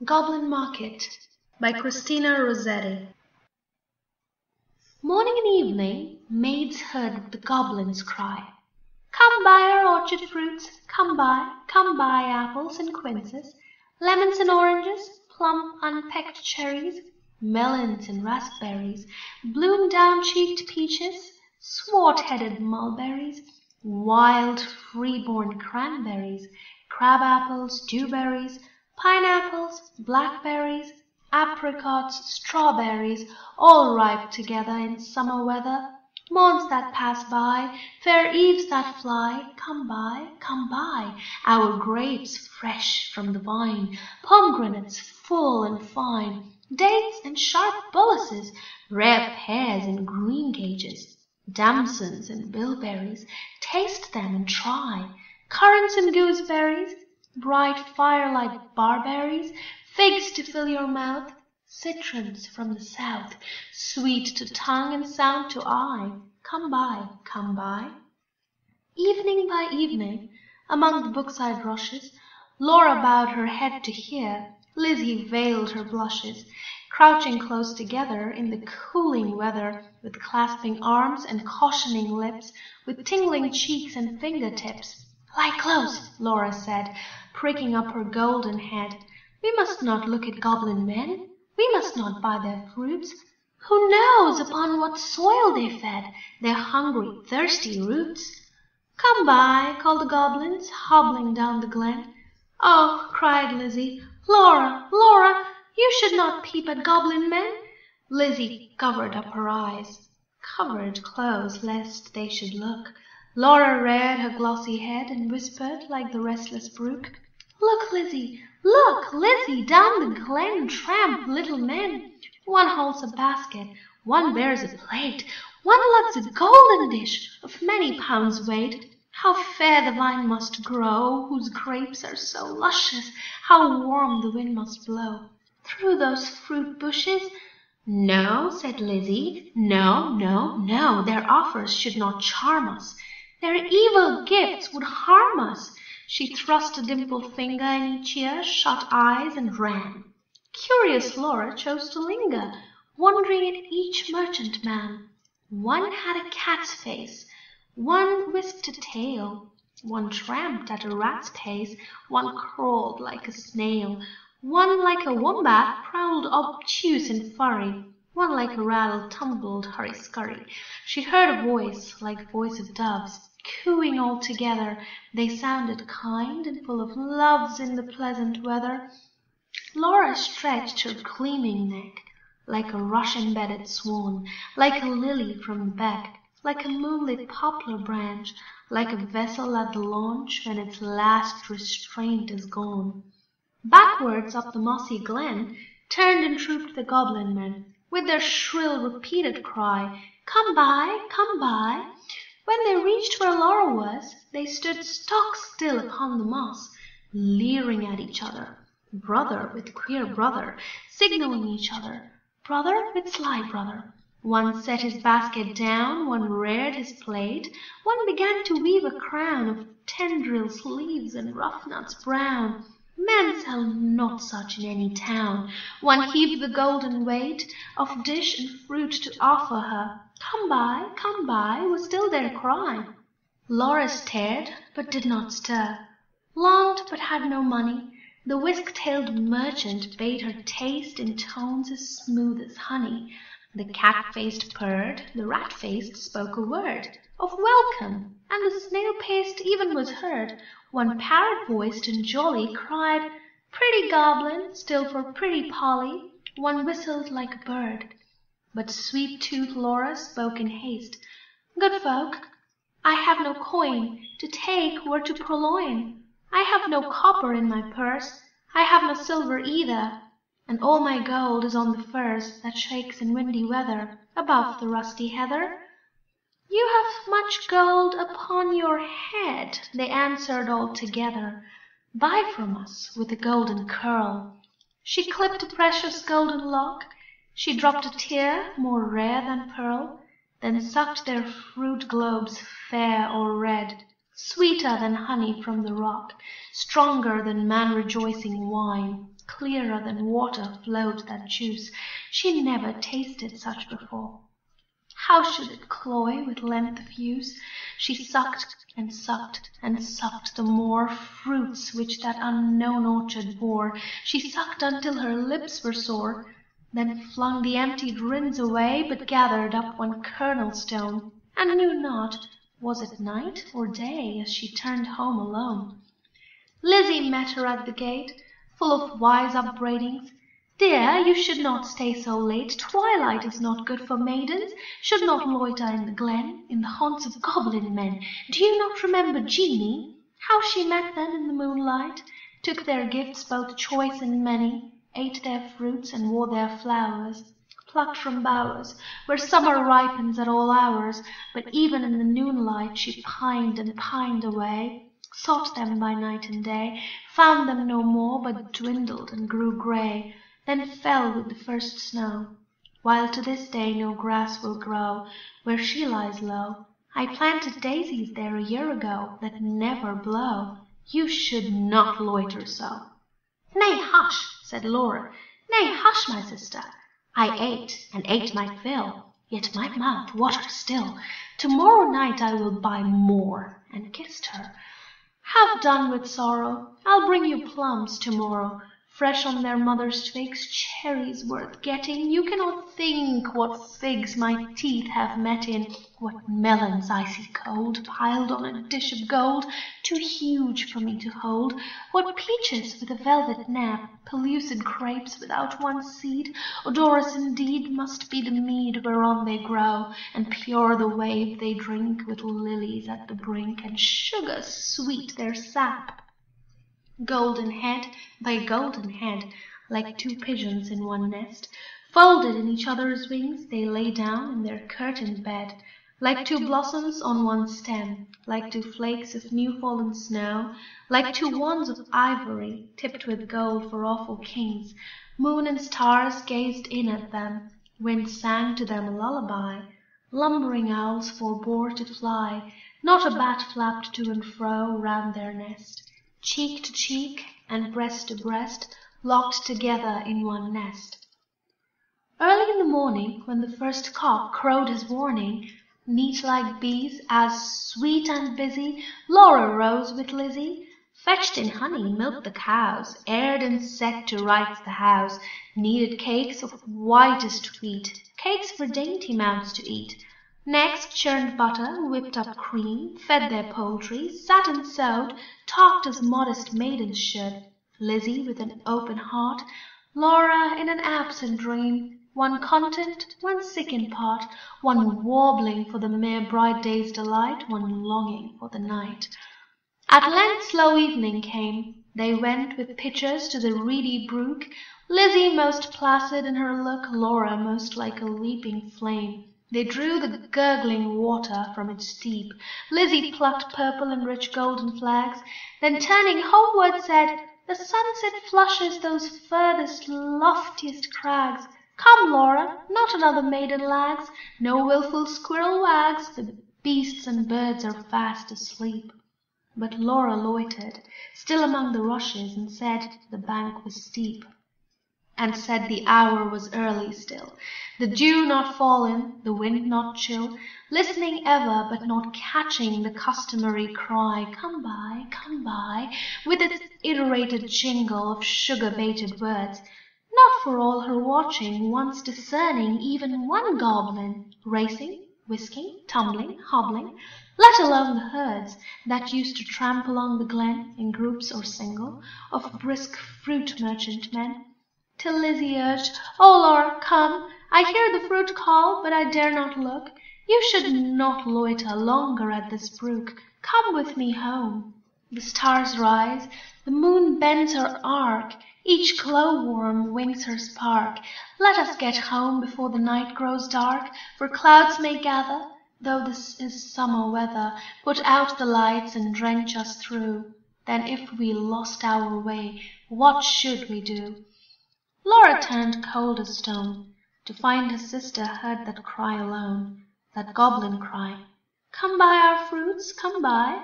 Goblin Market by Christina Rossetti. Morning and evening, maids heard the goblins cry, "Come buy our orchard fruits, come buy apples and quinces, lemons and oranges, plump unpecked cherries, melons and raspberries, bloom down-cheeked peaches, swart-headed mulberries, wild free-born cranberries, crab-apples, dewberries, pineapples, blackberries, apricots, strawberries, all ripe together in summer weather, morns that pass by, fair eves that fly, come buy, our grapes fresh from the vine, pomegranates full and fine, dates and sharp bullaces, rare pears and greengages, damsons and bilberries, taste them and try, currants and gooseberries, bright firelight barberries, figs to fill your mouth, citrons from the south, sweet to tongue and sound to eye, come buy. Evening by evening, among the brookside rushes, Laura bowed her head to hear, Lizzie veiled her blushes, crouching close together in the cooling weather, with clasping arms and cautioning lips, with tingling cheeks and fingertips. "Lie close," Laura said, pricking up her golden head. "We must not look at goblin men. We must not buy their fruits. Who knows upon what soil they fed their hungry, thirsty roots?" "Come buy," called the goblins, hobbling down the glen. "Oh," cried Lizzie, "Laura, you should not peep at goblin men." Lizzie covered up her eyes, covered close lest they should look. Laura reared her glossy head and whispered like the restless brook, look, Lizzie, down the glen tramp little men. One holds a basket, one bears a plate, one lugs a golden dish of many pounds weight. How fair the vine must grow, whose grapes are so luscious, how warm the wind must blow through those fruit bushes." "No," said Lizzie, no, their offers should not charm us. Their evil gifts would harm us." She thrust a dimpled finger in each ear, shut eyes, and ran. Curious Laura chose to linger, wondering at each merchant man. One had a cat's face, one whisked a tail, one tramped at a rat's pace, one crawled like a snail, one like a wombat prowled obtuse and furry, one like a rattle tumbled hurry-scurry. She heard a voice like voice of doves, cooing all together. They sounded kind and full of loves in the pleasant weather. Laura stretched her gleaming neck, like a rush-embedded swan, like a lily from the beck, like a moonlit poplar branch, like a vessel at the launch when its last restraint is gone. Backwards up the mossy glen turned and trooped the goblin men, with their shrill repeated cry, "Come buy." When they reached where Laura was, they stood stock still upon the moss, leering at each other, brother with queer brother, signaling each other, brother with sly brother. One set his basket down, one reared his plate, one began to weave a crown of tendrils, leaves, and rough nuts brown. Men sell not such in any town. One heaved the golden weight of dish and fruit to offer her. Come buy, was still their cry. Laura stared, but did not stir, longed, but had no money. The whisk-tailed merchant bade her taste in tones as smooth as honey. The cat-faced purred, the rat-faced spoke a word of welcome, and the snail-paced even was heard. One parrot-voiced and jolly cried, "Pretty goblin," still for pretty Polly. One whistled like a bird, but sweet-toothed Laura spoke in haste. "Good folk, I have no coin to take or to purloin. I have no copper in my purse, I have no silver either, and all my gold is on the furze that shakes in windy weather above the rusty heather." "You have much gold upon your head," they answered all together. "Buy from us with a golden curl." She clipped a precious golden lock, she dropped a tear more rare than pearl, then sucked their fruit globes fair or red, sweeter than honey from the rock, stronger than man-rejoicing wine, clearer than water flowed that juice. She never tasted such before. How should it cloy with length of use? She sucked and sucked and sucked the more fruits which that unknown orchard bore. She sucked until her lips were sore, then flung the emptied rins away, but gathered up one kernel stone, and knew not, was it night or day, as she turned home alone. Lizzie met her at the gate, full of wise upbraidings. Dear, you should not stay so late. Twilight is not good for maidens. Should not loiter in the glen, in the haunts of goblin men. Do you not remember Jeanie? How she met them in the moonlight, took their gifts both choice and many, ate their fruits and wore their flowers, plucked from bowers, where summer ripens at all hours. But even in the noonlight she pined and pined away, sought them by night and day, found them no more, but dwindled and grew grey, then fell with the first snow, while to this day no grass will grow where she lies low. I planted daisies there a year ago that never blow. You should not loiter so. Nay, hush, said Laura. Nay, hush, my sister. I ate, and ate my fill, yet my mouth waters still. To-morrow night I will buy more, and kissed her. Have done with sorrow. I'll bring you plums to-morrow, fresh on their mother's twigs, cherries worth getting. You cannot think what figs my teeth have met in, what melons icy cold, piled on a dish of gold, too huge for me to hold, what peaches with a velvet nap, pellucid grapes without one seed. Odorous indeed must be the mead whereon they grow, and pure the wave they drink, with lilies at the brink, and sugar sweet their sap. Golden head by golden head, like two pigeons in one nest, folded in each other's wings, they lay down in their curtained bed, like two blossoms on one stem, like two flakes of new-fallen snow, like two wands of ivory, tipped with gold for awful kings. Moon and stars gazed in at them, wind sang to them a lullaby, lumbering owls forbore to fly, not a bat flapped to and fro round their nest. Cheek to cheek and breast to breast, locked together in one nest. Early in the morning, when the first cock crowed his warning, neat like bees, as sweet and busy, Laura rose with Lizzie, fetched in honey, milked the cows, aired and set to rights the house, kneaded cakes of whitest wheat, cakes for dainty mouths to eat. Next churned butter, whipped up cream, fed their poultry, sat and sewed, talked as modest maidens should. Lizzie with an open heart, Laura in an absent dream, one content, one sick in part, one warbling for the mere bright day's delight, one longing for the night. At length slow evening came. They went with pitchers to the reedy brook, Lizzie most placid in her look, Laura most like a leaping flame. They drew the gurgling water from its steep. Lizzie plucked purple and rich golden flags, then turning homeward said, The sunset flushes those furthest, loftiest crags. Come, Laura, not another maiden lags, no wilful squirrel wags, the beasts and birds are fast asleep. But Laura loitered, still among the rushes, and said the bank was steep, and said the hour was early still, the dew not fallen, the wind not chill, listening ever, but not catching the customary cry, come by, with its iterated jingle of sugar-baited words, not for all her watching, once discerning even one goblin, racing, whisking, tumbling, hobbling, let alone the herds that used to tramp along the glen, in groups or single, of brisk fruit merchant men, till Lizzie urged, O Laura, come, I hear the fruit call, but I dare not look. You should not loiter longer at this brook. Come with me home. The stars rise, the moon bends her arc, each glowworm winks her spark. Let us get home before the night grows dark, for clouds may gather, though this is summer weather, put out the lights and drench us through. Then if we lost our way, what should we do? Laura turned cold as stone, to find her sister heard that cry alone, that goblin cry, Come buy our fruits, come buy.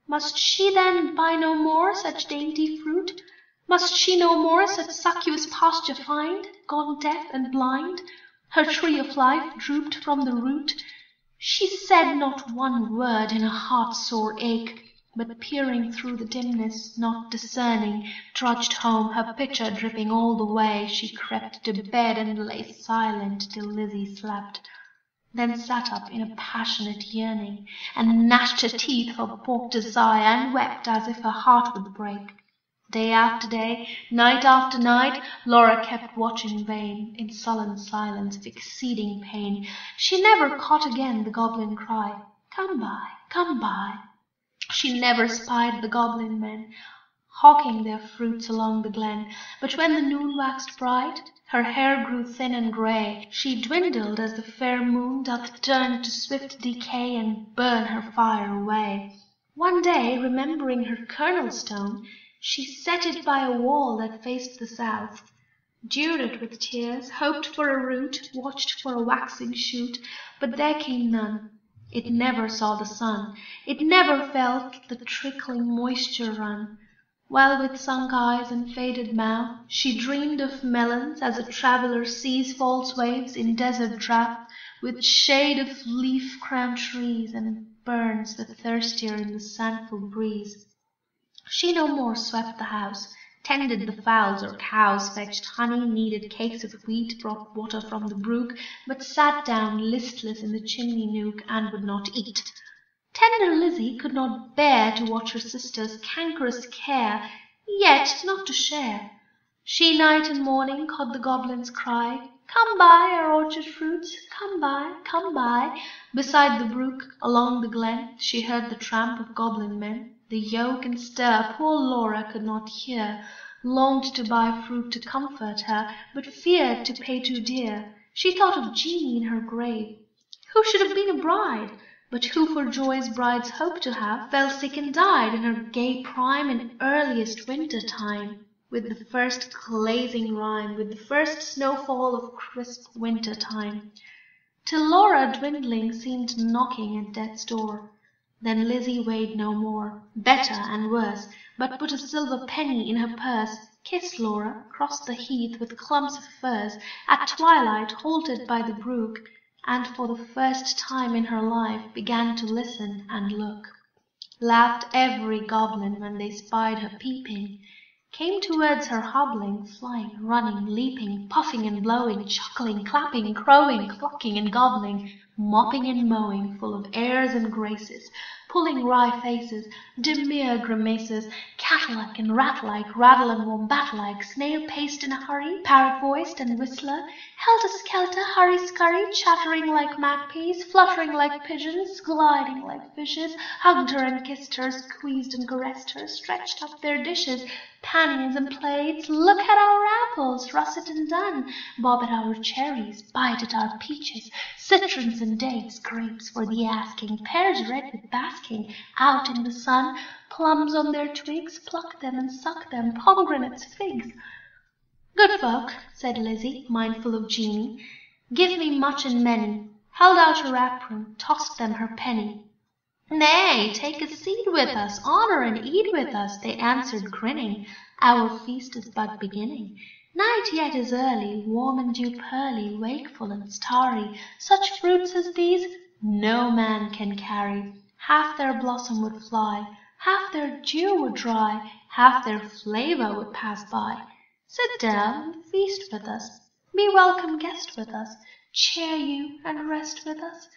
Must she then buy no more such dainty fruit? Must she no more such succulous pasture find, gone deaf and blind? Her tree of life drooped from the root. She said not one word in her heart-sore ache, but peering through the dimness, not discerning, trudged home, her pitcher dripping all the way. She crept to bed and lay silent till Lizzie slept, then sat up in a passionate yearning, and gnashed her teeth for balked desire, and wept as if her heart would break. Day after day, night after night, Laura kept watch in vain, in sullen silence of exceeding pain. She never caught again the goblin cry, "Come by, come by." She never spied the goblin men, hawking their fruits along the glen. But when the noon waxed bright, her hair grew thin and grey. She dwindled as the fair moon doth turn to swift decay and burn her fire away. One day, remembering her kernel stone, she set it by a wall that faced the south, dewed it with tears, hoped for a root, watched for a waxing shoot, but there came none. It never saw the sun, it never felt the trickling moisture run, while with sunk eyes and faded mouth she dreamed of melons, as a traveller sees false waves in desert drought, with shade of leaf-crowned trees, and burns the thirstier in the sandful breeze. She no more swept the house, tended the fowls or cows, fetched honey, kneaded cakes of wheat, brought water from the brook, but sat down listless in the chimney nook, and would not eat. Tender Lizzie could not bear to watch her sister's cankerous care, yet not to share. She night and morning caught the goblin's cry, "Come buy our orchard fruits, come buy, come buy." Beside the brook, along the glen, she heard the tramp of goblin men. The yoke and stir poor Laura could not hear, longed to buy fruit to comfort her, but feared to pay too dear. She thought of Jeanie in her grave, who should have been a bride, but who for joy's brides hoped to have, fell sick and died in her gay prime in earliest winter time, with the first glazing rime, with the first snowfall of crisp winter time, till Laura dwindling seemed knocking at death's door. Then Lizzie weighed no more, better and worse, but put a silver penny in her purse, kissed Laura, crossed the heath with clumps of firs, at twilight halted by the brook, and for the first time in her life began to listen and look. Laughed every goblin when they spied her peeping, came towards her hobbling, flying, running, leaping, puffing and blowing, chuckling, clapping, crowing, clucking and gobbling, mopping and mowing, full of airs and graces, pulling wry faces, demure grimaces, cat-like and rat-like, rattle and wombat-like, snail-paced in a hurry, parrot-voiced and whistler, helter-skelter, hurry-scurry, chattering like magpies, fluttering like pigeons, gliding like fishes, hugged her and kissed her, squeezed and caressed her, stretched up their dishes, panniers and plates. Look at our apples, russet and dun, bob at our cherries, bite at our peaches, citrons and dates, grapes for the asking, pears red with basking, out in the sun, plums on their twigs, pluck them and suck them, pomegranates, figs. Good folk, said Lizzie, mindful of Jeanie, give me much and many, held out her apron, tossed them her penny. Nay, take a seat with us, honour and eat with us, they answered grinning, our feast is but beginning. Night yet is early, warm and dew-pearly, wakeful and starry. Such fruits as these no man can carry. Half their blossom would fly, half their dew would dry, half their flavour would pass by. Sit down and feast with us, be welcome guest with us, cheer you and rest with us.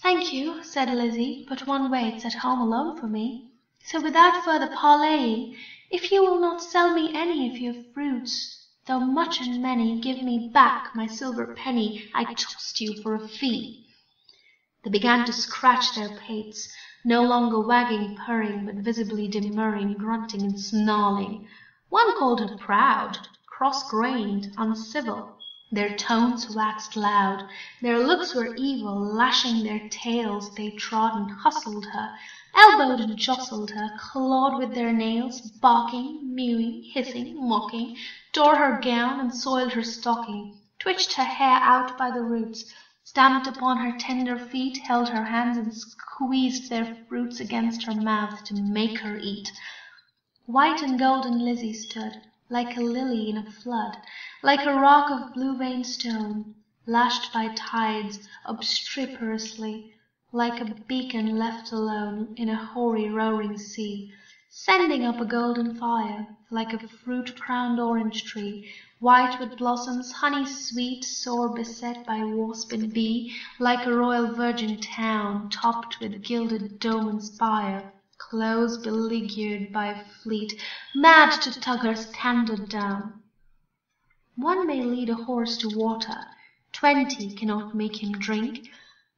Thank you, said Lizzie, but one waits at home alone for me. So without further parleying, if you will not sell me any of your fruits, though much and many, give me back my silver penny I tossed you for a fee. They began to scratch their pates, no longer wagging, purring, but visibly demurring, grunting and snarling. One called her proud, cross-grained, uncivil. Their tones waxed loud, their looks were evil, lashing their tails they trod and hustled her, elbowed and jostled her, clawed with their nails, barking, mewing, hissing, mocking, tore her gown and soiled her stocking, twitched her hair out by the roots, stamped upon her tender feet, held her hands and squeezed their fruits against her mouth to make her eat. White and golden Lizzie stood, like a lily in a flood, like a rock of blue-veined stone, lashed by tides obstreperously, like a beacon left alone in a hoary roaring sea, sending up a golden fire, like a fruit-crowned orange tree, white with blossoms, honey-sweet, sore beset by wasp and bee, like a royal virgin town, topped with gilded dome and spire, close beleaguered by a fleet, mad to tug her standard down. One may lead a horse to water, 20 cannot make him drink,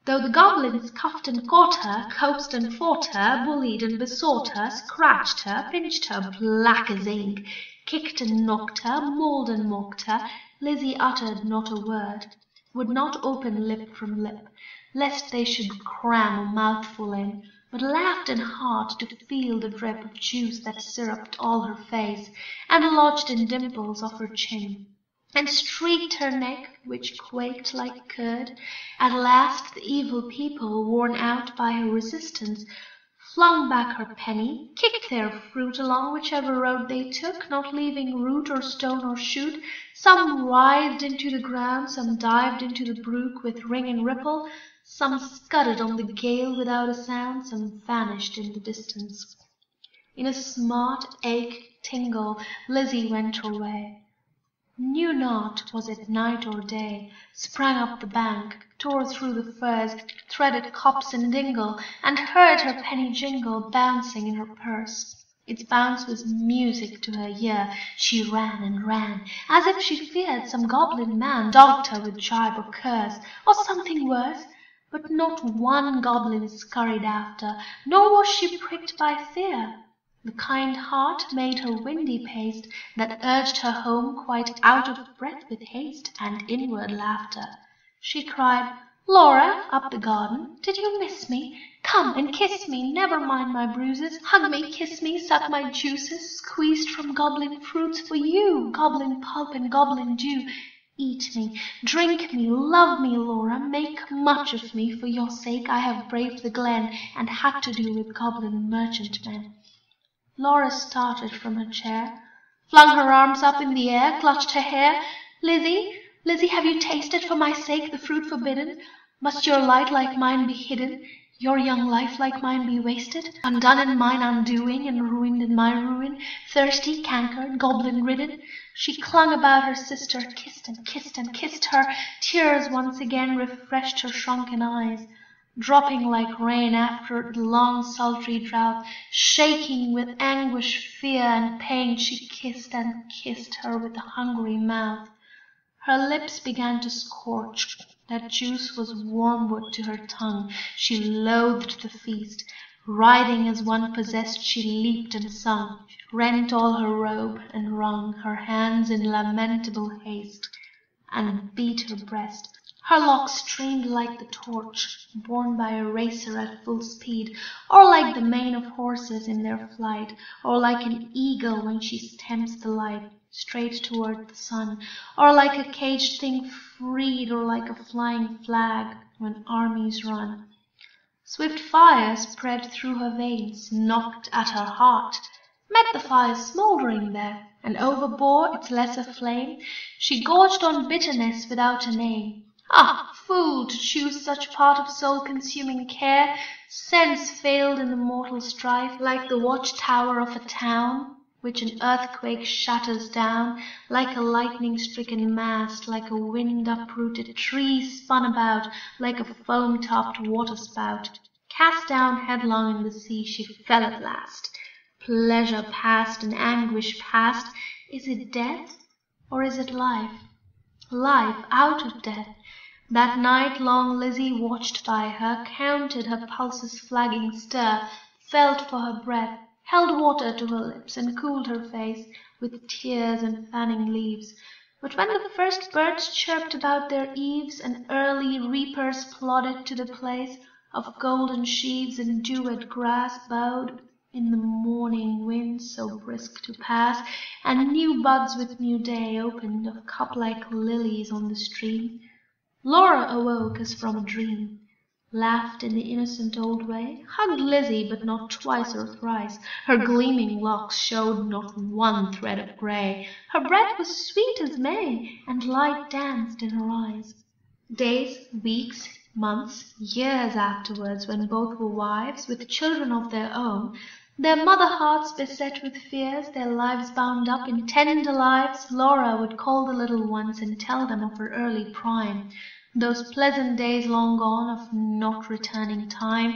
though the goblins cuffed and caught her, coaxed and fought her, bullied and besought her, scratched her, pinched her black as ink, kicked and knocked her, mauled and mocked her, Lizzie uttered not a word, would not open lip from lip, lest they should cram a mouthful in, but laughed in heart to feel the drip of juice that syruped all her face, and lodged in dimples of her chin, and streaked her neck, which quaked like curd. At last the evil people, worn out by her resistance, flung back her penny, kicked their fruit along whichever road they took, not leaving root or stone or shoot. Some writhed into the ground, some dived into the brook with ring and ripple, some scudded on the gale without a sound, some vanished in the distance. In a smart ache tingle Lizzie went her way. Knew not was it night or day, sprang up the bank, tore through the furze, threaded copse and dingle, and heard her penny jingle bouncing in her purse. Its bounce was music to her ear. She ran and ran, as if she feared some goblin man dogged her with jibe or curse, or something worse. But not one goblin scurried after, nor was she pricked by fear. The kind heart made her windy paced, that urged her home quite out of breath with haste and inward laughter. She cried, "Laura, up the garden, did you miss me? Come and kiss me, never mind my bruises. Hug me, kiss me, suck my juices, squeezed from goblin fruits for you, goblin pulp and goblin dew. Eat me, drink me, love me, Laura, make much of me. For your sake I have braved the glen, and had to do with goblin merchantmen." Laura started from her chair, flung her arms up in the air, clutched her hair. "Lizzie, Lizzie, have you tasted for my sake the fruit forbidden? Must your light like mine be hidden, your young life like mine be wasted, undone in mine undoing, and ruined in my ruin, thirsty, cankered, goblin-ridden?" She clung about her sister, kissed and kissed and kissed her. Tears once again refreshed her shrunken eyes. Dropping like rain after the long sultry drought, shaking with anguish, fear, and pain, she kissed and kissed her with a hungry mouth. Her lips began to scorch. That juice was wormwood to her tongue. She loathed the feast. Riding as one possessed, she leaped and sung, rent all her robe, and wrung her hands in lamentable haste, and beat her breast. Her locks streamed like the torch borne by a racer at full speed, or like the mane of horses in their flight, or like an eagle when she stems the light straight toward the sun, or like a caged thing freed, or like a flying flag when armies run. Swift fire spread through her veins, knocked at her heart, met the fire smouldering there, and overbore its lesser flame. She gorged on bitterness without a name. Ah, fool, to choose such part of soul-consuming care! Sense failed in the mortal strife, like the watch-tower of a town, which an earthquake shatters down, like a lightning-stricken mast, like a wind-uprooted tree spun about, like a foam-topped waterspout. Cast down headlong in the sea, she fell at last. Pleasure past and anguish past. Is it death, or is it life? Life out of death. That night long Lizzie watched by her, counted her pulses' flagging stir, felt for her breath, held water to her lips, and cooled her face with tears and fanning leaves. But when the first birds chirped about their eaves, and early reapers plodded to the place of golden sheaves and dewed grass bowed in the morning wind so brisk to pass, and new buds with new day opened of cup-like lilies on the stream, Laura awoke as from a dream. laughed in the innocent old way, hugged Lizzie, but not twice or thrice. Her gleaming locks showed not one thread of grey. Her breath was sweet as May, and light danced in her eyes. Days, weeks, months, years afterwards, when both were wives, with children of their own, their mother hearts beset with fears, their lives bound up in tender lives, Laura would call the little ones and tell them of her early prime, those pleasant days long gone, of not returning time,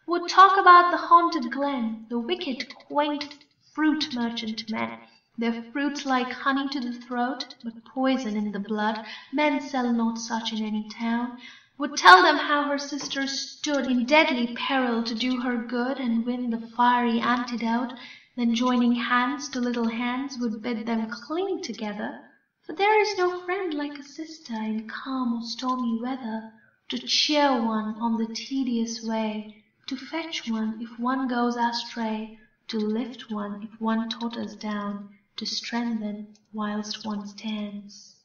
would talk about the haunted glen, the wicked, quaint fruit merchant men, their fruits like honey to the throat, but poison in the blood, men sell not such in any town, would tell them how her sisters stood in deadly peril to do her good and win the fiery antidote, then joining hands to little hands would bid them cling together, for there is no friend like a sister in calm or stormy weather, to cheer one on the tedious way, to fetch one if one goes astray, to lift one if one totters down, to strengthen whilst one stands.